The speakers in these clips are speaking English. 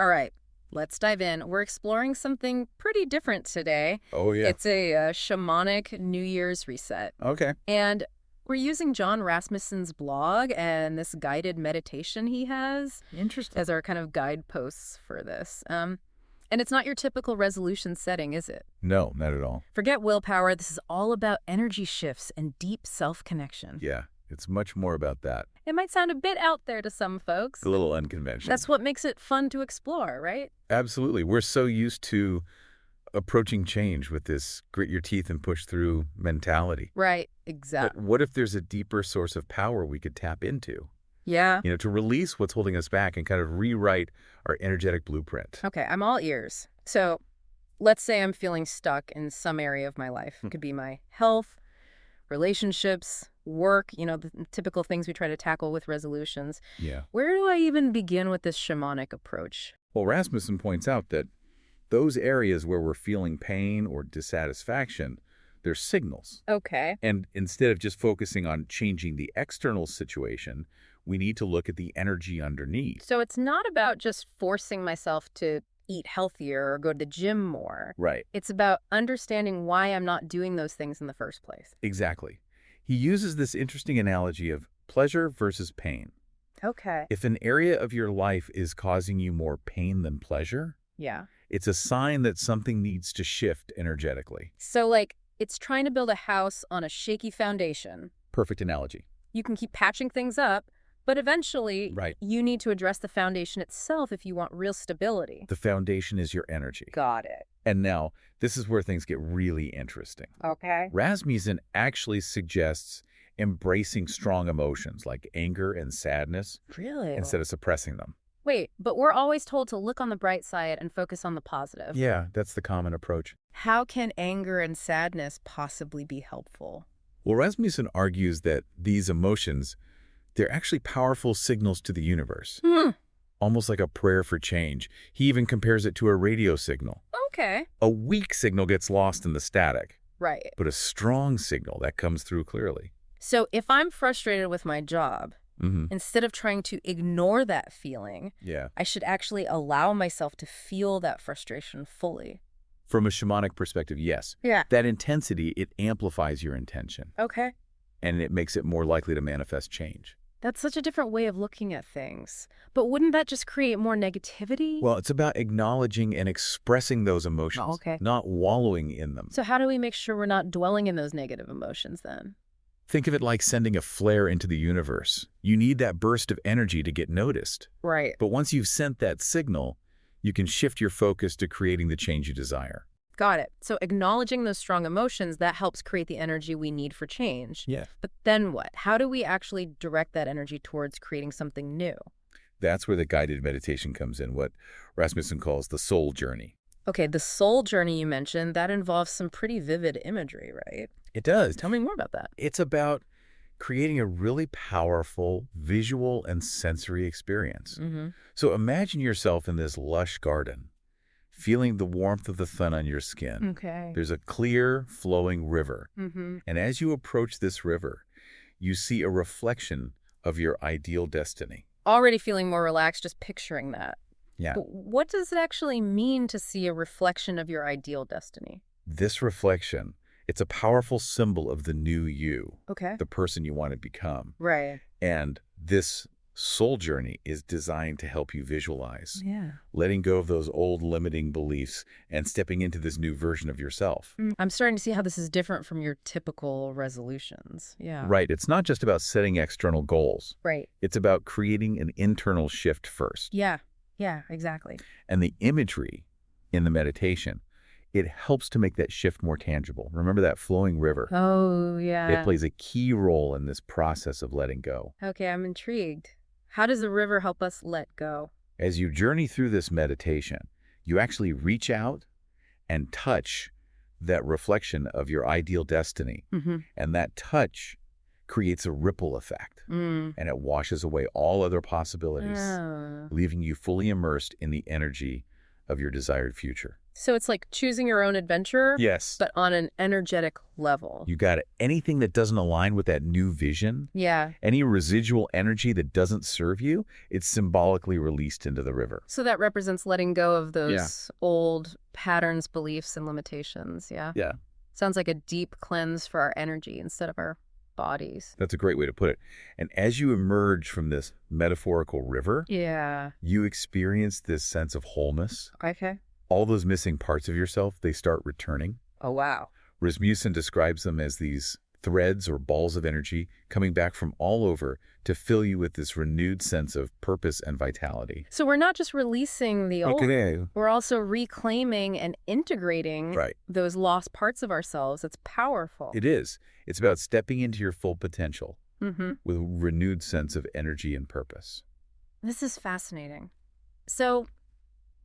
All right, let's dive in. We're exploring something pretty different today. Oh, yeah. It's a shamanic New Year's reset. Okay. And we're using John Rasmussen's blog and this guided meditation he has Interesting. as our kind of guideposts for this. And it's not your typical resolution setting, is it? No, not at all. Forget willpower. This is all about energy shifts and deep self-connection. Yeah, it's much more about that. It might sound a bit out there to some folks. A little unconventional. That's what makes it fun to explore, right? Absolutely. We're so used to approaching change with this grit your teeth and push through mentality. Right, But exactly. what if there's a deeper source of power we could tap into? Yeah. To release what's holding us back and kind of rewrite our energetic blueprint. Okay, I'm all ears. So let's say I'm feeling stuck in some area of my life. It could be my health, relationships, work, the typical things we try to tackle with resolutions. Yeah. Where do I even begin with this shamanic approach? Well, Rasmussen points out that those areas where we're feeling pain or dissatisfaction, they're signals. Okay. And instead of just focusing on changing the external situation, we need to look at the energy underneath. So it's not about just forcing myself to eat healthier or go to the gym more. Right. It's about understanding why I'm not doing those things in the first place. Exactly. He uses this interesting analogy of pleasure versus pain. Okay. If an area of your life is causing you more pain than pleasure, Yeah. it's a sign that something needs to shift energetically. So, it's trying to build a house on a shaky foundation. Perfect analogy. You can keep patching things up, but eventually Right. you need to address the foundation itself if you want real stability. The foundation is your energy. Got it. And now, this is where things get really interesting. Okay. Rasmussen actually suggests embracing strong emotions like anger and sadness Really? instead of suppressing them. Wait, but we're always told to look on the bright side and focus on the positive. Yeah, that's the common approach. How can anger and sadness possibly be helpful? Well, Rasmussen argues that these emotions, they're actually powerful signals to the universe, almost like a prayer for change. He even compares it to a radio signal. Okay. A weak signal gets lost in the static, Right. but a strong signal that comes through clearly. So if I'm frustrated with my job, instead of trying to ignore that feeling, Yeah. I should actually allow myself to feel that frustration fully. From a shamanic perspective, yes. Yeah. That intensity, it amplifies your intention, Okay. and it makes it more likely to manifest change. That's such a different way of looking at things. But wouldn't that just create more negativity? Well, it's about acknowledging and expressing those emotions, Oh, okay. not wallowing in them. So how do we make sure we're not dwelling in those negative emotions then? Think of it like sending a flare into the universe. You need that burst of energy to get noticed. Right. But once you've sent that signal, you can shift your focus to creating the change you desire. Got it. So acknowledging those strong emotions, that helps create the energy we need for change. Yeah. But then what? How do we actually direct that energy towards creating something new? That's where the guided meditation comes in, what Rasmussen calls the soul journey. Okay, the soul journey you mentioned, that involves some pretty vivid imagery, right? It does. Tell me more about that. It's about creating a really powerful visual and sensory experience. So imagine yourself in this lush garden, feeling the warmth of the sun on your skin. Okay. There's a clear, flowing river. And as you approach this river, you see a reflection of your ideal destiny. Already feeling more relaxed just picturing that. Yeah. But what does it actually mean to see a reflection of your ideal destiny? This reflection, it's a powerful symbol of the new you, Okay. the person you want to become. Right. And this soul journey is designed to help you visualize, Yeah. letting go of those old limiting beliefs and stepping into this new version of yourself. I'm starting to see how this is different from your typical resolutions. Yeah. Right. It's not just about setting external goals. Right. It's about creating an internal shift first. Yeah. Yeah, exactly. And the imagery in the meditation, it helps to make that shift more tangible. Remember that flowing river? Oh, yeah. It plays a key role in this process of letting go. Okay, I'm intrigued. How does the river help us let go? As you journey through this meditation, you actually reach out and touch that reflection of your ideal destiny. And that touch creates a ripple effect, and it washes away all other possibilities, Oh. leaving you fully immersed in the energy of your desired future. So it's like choosing your own adventure, Yes. but on an energetic level. You got it. Anything that doesn't align with that new vision, Yeah. any residual energy that doesn't serve you, it's symbolically released into the river. So that represents letting go of Yeah. those old patterns, beliefs, and limitations. Yeah. Yeah. Sounds like a deep cleanse for our energy instead of our bodies. That's a great way to put it. And as you emerge from this metaphorical river, Yeah. you experience this sense of wholeness. Okay. All those missing parts of yourself, they start returning. Oh, wow. Rasmussen describes them as these threads or balls of energy coming back from all over to fill you with this renewed sense of purpose and vitality. So we're not just releasing the old, Okay. we're also reclaiming and integrating Right. those lost parts of ourselves. It's powerful. It is. It's about stepping into your full potential Mm-hmm. with a renewed sense of energy and purpose. This is fascinating. So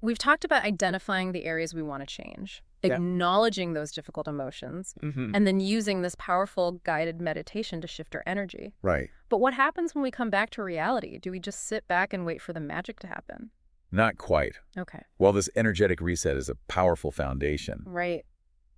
we've talked about identifying the areas we want to change, Yeah. acknowledging those difficult emotions, and then using this powerful guided meditation to shift our energy. Right. But what happens when we come back to reality? Do we just sit back and wait for the magic to happen? Not quite. Okay. While this energetic reset is a powerful foundation, Right.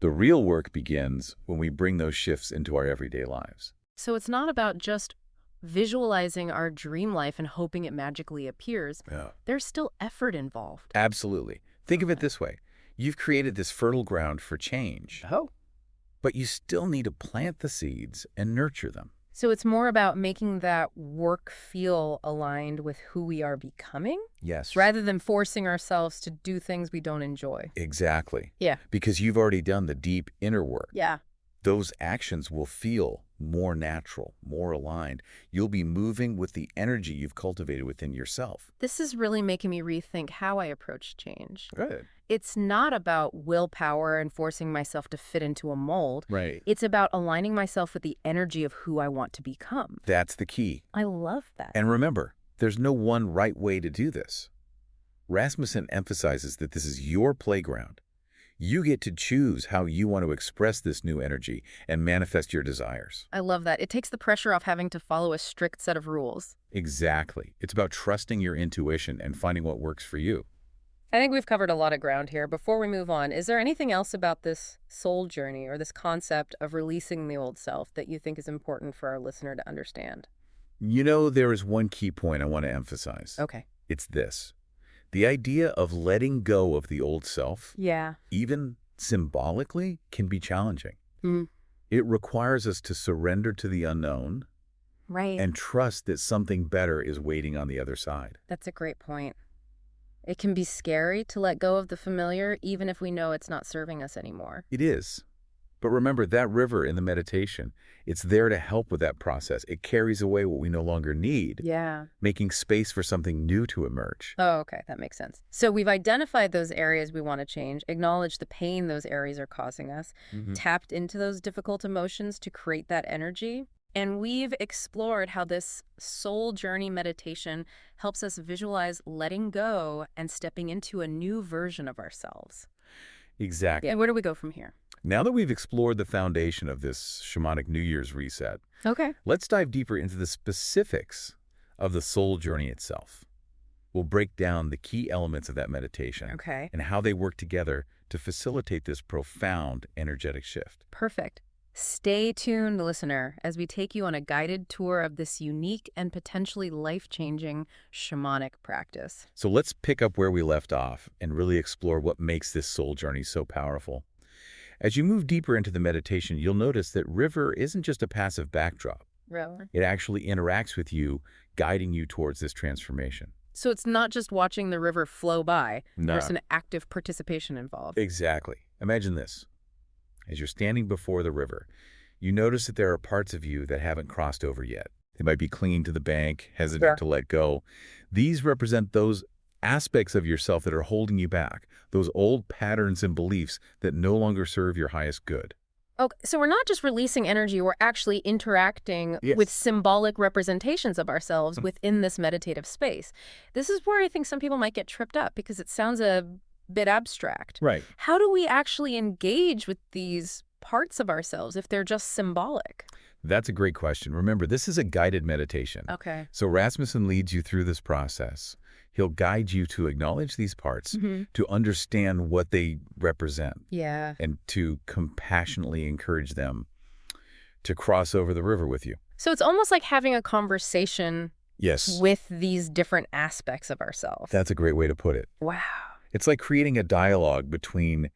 the real work begins when we bring those shifts into our everyday lives. So it's not about just visualizing our dream life and hoping it magically appears. Yeah. There's still effort involved. Absolutely. Think of it this way. You've created this fertile ground for change, Oh. but you still need to plant the seeds and nurture them. So it's more about making that work feel aligned with who we are becoming Yes. rather than forcing ourselves to do things we don't enjoy. Exactly. Yeah. Because you've already done the deep inner work. Yeah. Those actions will feel more natural, more aligned. You'll be moving with the energy you've cultivated within yourself. This is really making me rethink how I approach change. Good. It's not about willpower and forcing myself to fit into a mold. Right. It's about aligning myself with the energy of who I want to become. That's the key. I love that. And remember, there's no one right way to do this. Rasmussen emphasizes that this is your playground. You get to choose how you want to express this new energy and manifest your desires. I love that. It takes the pressure off having to follow a strict set of rules. Exactly. It's about trusting your intuition and finding what works for you. I think we've covered a lot of ground here. Before we move on, is there anything else about this soul journey or this concept of releasing the old self that you think is important for our listener to understand? You know, there is one key point I want to emphasize. Okay. It's this. The idea of letting go of the old self, Yeah. even symbolically, can be challenging. Mm. It requires us to surrender to the unknown Right. and trust that something better is waiting on the other side. That's a great point. It can be scary to let go of the familiar, even if we know it's not serving us anymore. It is. But remember, that river in the meditation, it's there to help with that process. It carries away what we no longer need, Yeah. making space for something new to emerge. Oh, okay. That makes sense. So we've identified those areas we want to change, acknowledged the pain those areas are causing us, tapped into those difficult emotions to create that energy, and we've explored how this soul journey meditation helps us visualize letting go and stepping into a new version of ourselves. Exactly. And where do we go from here? Now that we've explored the foundation of this shamanic New Year's reset, Okay. let's dive deeper into the specifics of the soul journey itself. We'll break down the key elements of that meditation Okay. and how they work together to facilitate this profound energetic shift. Perfect. Stay tuned, listener, as we take you on a guided tour of this unique and potentially life-changing shamanic practice. So let's pick up where we left off and really explore what makes this soul journey so powerful. As you move deeper into the meditation, you'll notice that river isn't just a passive backdrop. Really? It actually interacts with you, guiding you towards this transformation. So it's not just watching the river flow by. No. There's an active participation involved. Exactly. Imagine this. As you're standing before the river, you notice that there are parts of you that haven't crossed over yet. They might be clinging to the bank, hesitant to let go. These represent those aspects of yourself that are holding you back, those old patterns and beliefs that no longer serve your highest good. Okay, so we're not just releasing energy, we're actually interacting Yes. with symbolic representations of ourselves within this meditative space. This is where I think some people might get tripped up because it sounds a bit abstract. Right. How do we actually engage with these parts of ourselves if they're just symbolic? That's a great question. Remember, this is a guided meditation. Okay. So Rasmussen leads you through this process. He'll guide you to acknowledge these parts, Hmm. to understand what they represent, Yeah. and to compassionately encourage them to cross over the river with you. So it's almost like having a conversation Yes, with these different aspects of ourselves. that's a great way to put it. Wow. It's like creating a dialogue between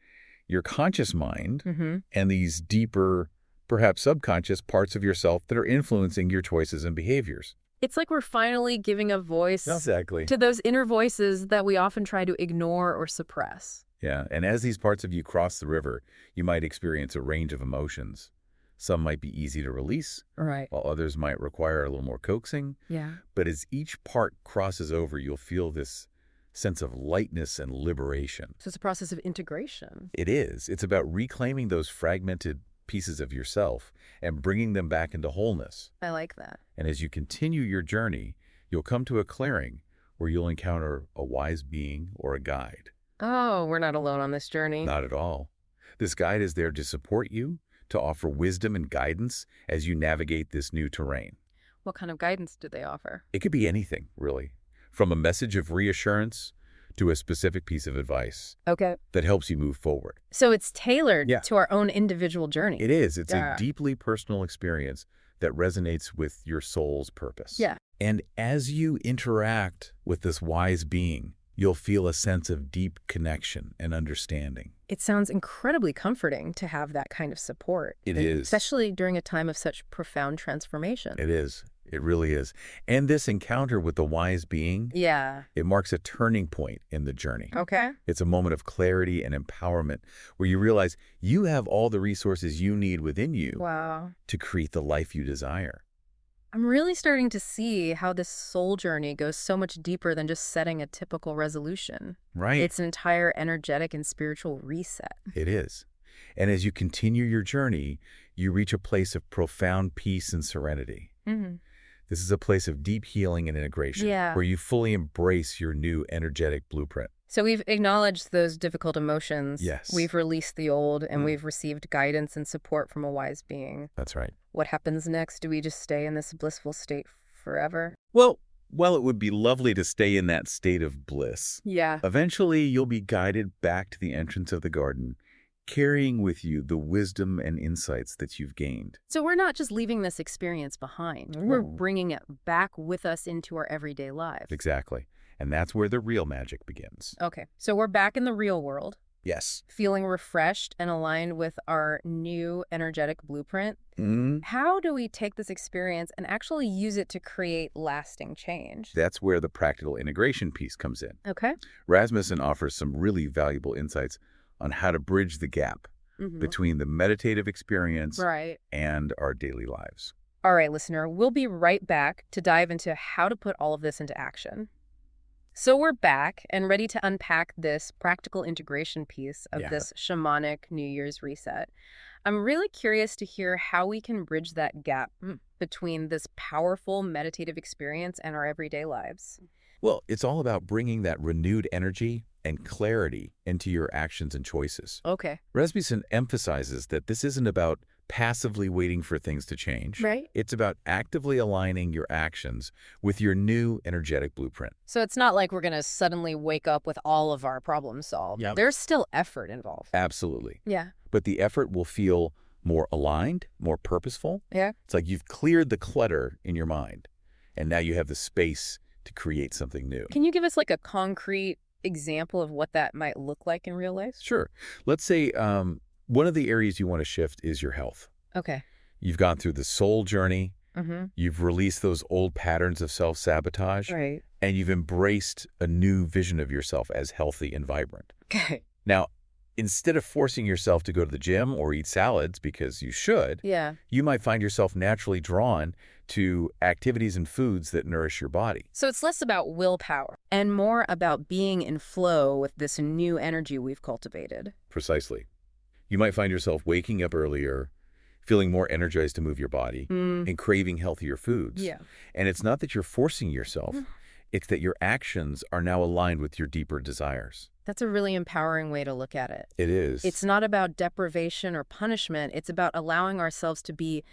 your conscious mind Hmm. and these deeper, perhaps subconscious parts of yourself that are influencing your choices and behaviors. It's like we're finally giving a voice Exactly. to those inner voices that we often try to ignore or suppress. Yeah, and as these parts of you cross the river, you might experience a range of emotions. Some might be easy to release, Right. while others might require a little more coaxing. Yeah. But as each part crosses over, you'll feel this sense of lightness and liberation. So it's a process of integration. It is. It's about reclaiming those fragmented pieces of yourself and bringing them back into wholeness. I like that. And as you continue your journey, you'll come to a clearing where you'll encounter a wise being or a guide. Oh, we're not alone on this journey. Not at all. This guide is there to support you, to offer wisdom and guidance as you navigate this new terrain. What kind of guidance do they offer? It could be anything, really, from a message of reassurance to a specific piece of advice Okay. that helps you move forward. So it's tailored Yeah. to our own individual journey. It is. It's Yeah. a deeply personal experience that resonates with your soul's purpose. Yeah. And as you interact with this wise being, you'll feel a sense of deep connection and understanding. It sounds incredibly comforting to have that kind of support. It is. Especially during a time of such profound transformation. It is. It really is. And this encounter with the wise being, Yeah. it marks a turning point in the journey. Okay. It's a moment of clarity and empowerment where you realize you have all the resources you need within you Wow. to create the life you desire. I'm really starting to see how this soul journey goes so much deeper than just setting a typical resolution. Right. It's an entire energetic and spiritual reset. It is. And as you continue your journey, you reach a place of profound peace and serenity. Mm-hmm. This is a place of deep healing and integration, Yeah. where you fully embrace your new energetic blueprint. So we've acknowledged those difficult emotions. Yes. We've released the old, and Mm. we've received guidance and support from a wise being. That's right. What happens next? Do we just stay in this blissful state forever? Well, it would be lovely to stay in that state of bliss. Yeah. Eventually, you'll be guided back to the entrance of the garden, carrying with you the wisdom and insights that you've gained. So we're not just leaving this experience behind. We're bringing it back with us into our everyday lives. Exactly. And that's where the real magic begins. Okay. So we're back in the real world, Yes. feeling refreshed and aligned with our new energetic blueprint. Mm, How do we take this experience and actually use it to create lasting change? that's where the practical integration piece comes in. Okay. Rasmussen offers some really valuable insights on how to bridge the gap Mhm. between the meditative experience Right. and our daily lives. All right, listener, we'll be right back to dive into how to put all of this into action. So we're back and ready to unpack this practical integration piece of Yeah. this shamanic New Year's reset. I'm really curious to hear how we can bridge that gap between this powerful meditative experience and our everyday lives. Well, it's all about bringing that renewed energy and clarity into your actions and choices. Okay. Rasmussen emphasizes that this isn't about passively waiting for things to change. Right. It's about actively aligning your actions with your new energetic blueprint. So it's not like we're going to suddenly wake up with all of our problems solved. Yep. There's still effort involved. Absolutely. Yeah. But the effort will feel more aligned, more purposeful. Yeah. It's like you've cleared the clutter in your mind, and now you have the space to create something new. Can you give us like a concrete example of what that might look like in real life? Sure. Let's say one of the areas you want to shift is your health. Okay. You've gone through the soul journey. Mm-hmm. You've released those old patterns of self-sabotage, Right. and you've embraced a new vision of yourself as healthy and vibrant. Okay. Now, instead of forcing yourself to go to the gym or eat salads because you should, Yeah. you might find yourself naturally drawn to activities and foods that nourish your body. So it's less about willpower and more about being in flow with this new energy we've cultivated. Precisely. You might find yourself waking up earlier, feeling more energized to move your body, and craving healthier foods. Yeah. And it's not that you're forcing yourself, it's that your actions are now aligned with your deeper desires. That's a really empowering way to look at it. It is. It's not about deprivation or punishment. It's about allowing ourselves to be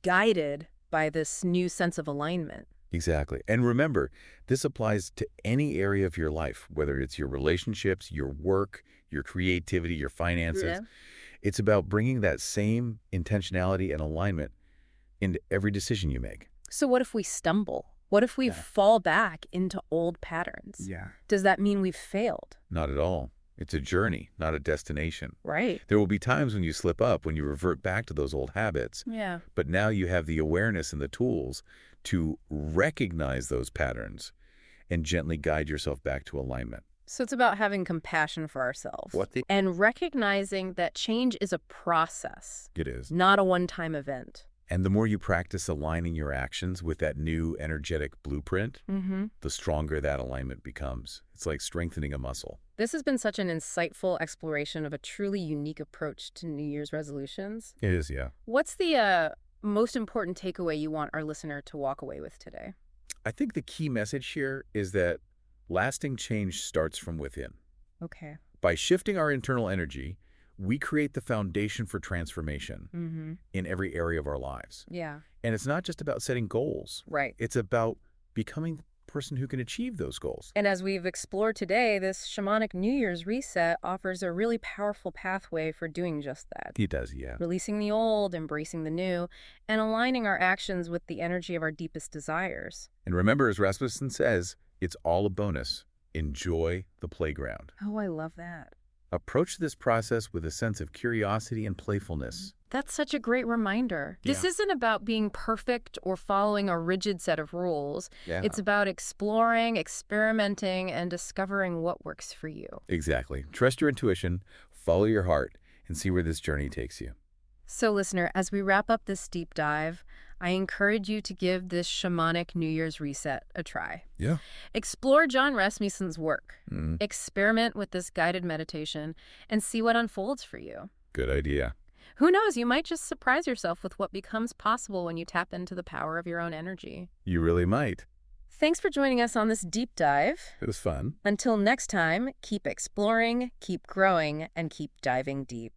guided by this new sense of alignment. Exactly. And remember, this applies to any area of your life, whether it's your relationships, your work, your creativity, your finances. Yeah. It's about bringing that same intentionality and alignment into every decision you make. So what if we stumble? What if we Yeah. fall back into old patterns? Yeah. Does that mean we've failed? Not at all. It's a journey, not a destination. Right. There will be times when you slip up, when you revert back to those old habits. Yeah. But now you have the awareness and the tools to recognize those patterns and gently guide yourself back to alignment. So it's about having compassion for ourselves. What the- And recognizing that change is a process, It is. not a one-time event. And the more you practice aligning your actions with that new energetic blueprint, the stronger that alignment becomes. It's like strengthening a muscle. This has been such an insightful exploration of a truly unique approach to New Year's resolutions. It is, yeah. What's the most important takeaway you want our listener to walk away with today? I think the key message here is that lasting change starts from within. Okay. By shifting our internal energy, we create the foundation for transformation in every area of our lives. Yeah. And it's not just about setting goals. Right. It's about becoming the person who can achieve those goals. And as we've explored today, this shamanic New Year's reset offers a really powerful pathway for doing just that. He does, yeah. Releasing the old, embracing the new, and aligning our actions with the energy of our deepest desires. And remember, as Rasmussen says, it's all a bonus. Enjoy the playground. Oh, I love that. Approach this process with a sense of curiosity and playfulness. That's such a great reminder. This isn't about being perfect or following a rigid set of rules. Yeah. It's about exploring, experimenting, and discovering what works for you. Exactly. Trust your intuition, follow your heart, and see where this journey takes you. So, listener, as we wrap up this deep dive, I encourage you to give this shamanic New Year's reset a try. Yeah. Explore Jon Rasmussen's work. Experiment with this guided meditation and see what unfolds for you. Good idea. Who knows, you might just surprise yourself with what becomes possible when you tap into the power of your own energy. You really might. Thanks for joining us on this deep dive. It was fun. Until next time, keep exploring, keep growing, and keep diving deep.